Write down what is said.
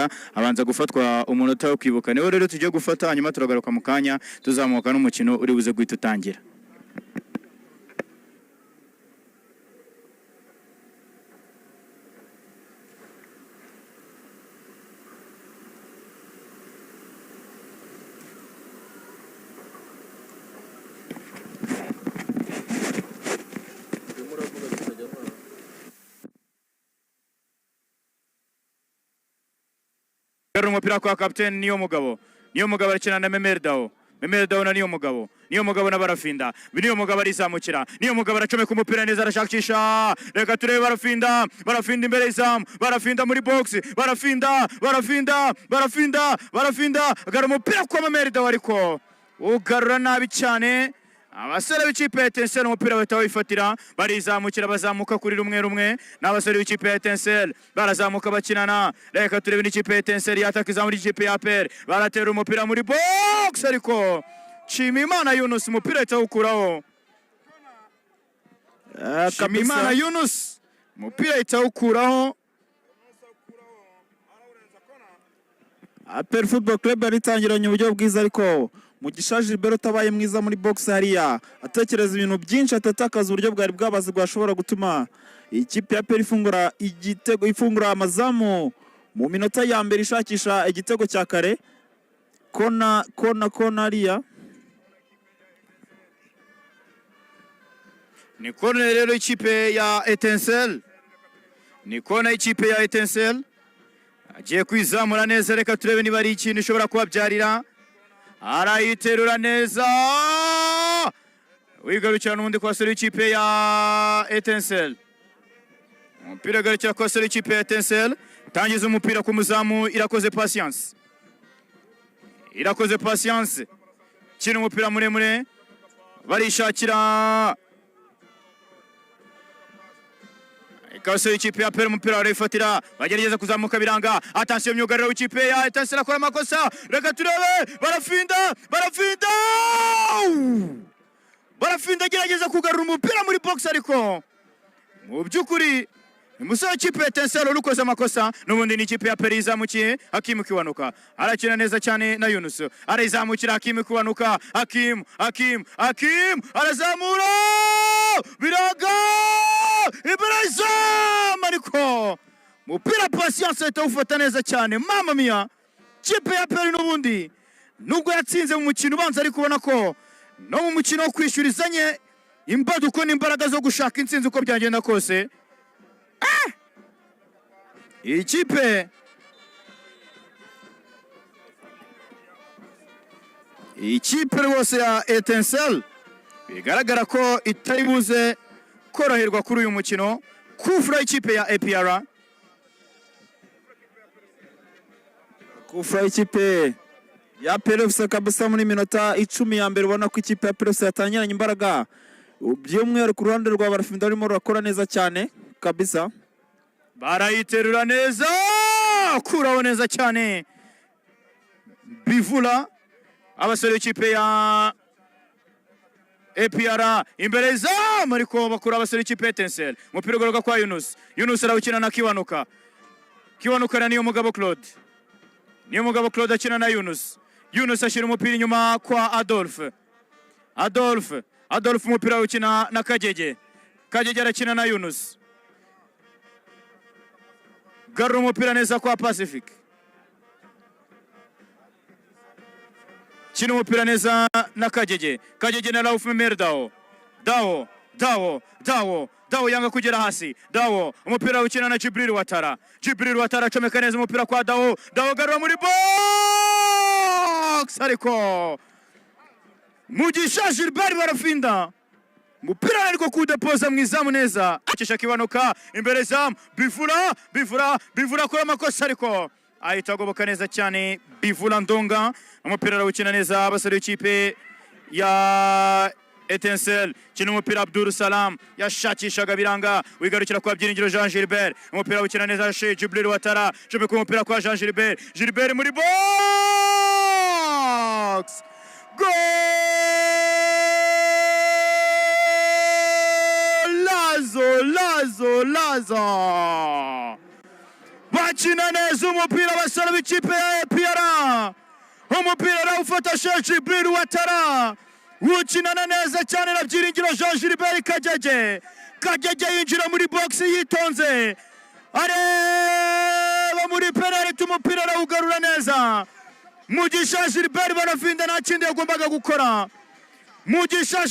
Rwanda abanza gufatwa umunota wo kwibuka. Niho rero tujye gufata hanyuma turagaruka mu kanya tuzamuka n'umukino uri buze guhita utangira. Umupira kwa captain niyo mugabo arakina na Memerdao na niyo mugabo na Barafinda niyo mugabo arizamukira niyo mugabo aracomeka umupira neza arashakisha reka turebe Barafinda imbere y'izam Barafinda muri box Barafinda agara umupira kwa Memerdao ariko ugarura nabi cyane abasore b'ikipe ya Etincelle umupira bahita wifatira barizamukira bazamuka kuri rumwe n'abasore b'ikipe ya Etincelle barazamuka bakinana reka turebe n'ikipe ya Etincelle yatakiza muri ikipe ya APR baratera umupira muri box ariko Nshimiyimana Yunus umupira itawukuraho Nshimiyimana Yunus umupira itawukuraho APR Football Club yaritangiranye uburyo bwiza ariko Mugisha Gilbert tabaye mwiza muri box hariya atekereza ibintu byinshi atatakaza uburyo bwari bwabaze bwashobora gutuma ikipe ya APR ifungura amazamu mu minota ya mbere ishakisha igitego cya kare kona hariya ni kona rero ikipe ya Etincelle agiye kwizamura neza reka turebe niba ari ikintu ishobora kubabyarira arayiterura neza wigarukira n'ubundi kwa seri w'ikipe ya Etincelle umupira garukira kwa seri w'ikipe ya Etincelle tangiza umupira ku muzamu Irakoze Patience kina umupira muremure barishakira Ikase ikipe ya APR umupira arifatira bagerageza kuzamuka biranga attention myugariro w'ikipe ya Etincelle akora amakosa reka turebe Barafinda gerageza kugarura umupira muri box ariko mu byukuri umusore w'ikipe ya Etincelle urukoze amakosa n'ubundi ni ikipe ya APR izamukiye Hakim Kiwanuka arakina neza cyane na Yunus arizamukira Hakim Kiwanuka Hakim arazamura biraga Ibrahim ariko mupira Patience itawufata neza cyane mama mia kipe ya APR n'ubundi nubwo yatsinze mu mukino ubanza ariko ubona ko no mu mukino wo kwishyurizanye imbaduko n'imbaraga zo gushaka intsinzi uko byagenda kose ikipe rwose ya Etincelle bigaragara ko itari buze koroherwa kuri uyu mukino kufura ikipe ya APR kufura ikipe ya APR kabisa muri minota 10 ya mbere ubona ko ikipe ya APR yatangiranye imbaraga by'umweru ku ruhande rwa Barafinda barimo rakora neza cyane kabisa barayiterura neza kuraho neza cyane Bivula abasore b'ikipe ya APR imbere zamu ariko bakura abasore b'ikipe ya Etincelle umupira ugoroka kwa Yunus arawukina na Kiwanuka na niyo mugabo Claude akina na Yunus ashyira umupira inyuma kwa Adolphe umupira awukina na Kagege arakina na Yunus garura umupira neza kwa Pacific kina umupira neza na Kagege na Rauf Memerdao Dao yanga kugera hasi umupira ukina na Jibril Watara acomeka neza umupira kwa Dao garura muri box ariko Mugisha Gilbert Barafinda umupira ariko kudepoza mwizamu neza akisha Kiwanuka imbere zamu Bivula akora amakosa ariko ahita agoboka neza cyane Bivula Ndonga umupira arawukina neza abasore b'ikipe ya Etincelle kina umupira Abdul Salam yashakishaga biranga wigarukira kwa Byiringiro Jean Gilbert umupira ukina neza Sheikh Jibril Watara ku umupira kwa Jean Gilbert muri box goal Lazo bakina neza umupira basara b'ikipe ya APR. Umupira arawufata Sheikh Jibril Watara, ukinana neza cyane na Byiringiro Jean Gilbert Kajeje. Kajeje yinjira muri box yitonze, areba muri penalty, umupira arawugarura neza. Mugisha Gilbert Barafinda nta kindi yagombaga gukora. Mugisha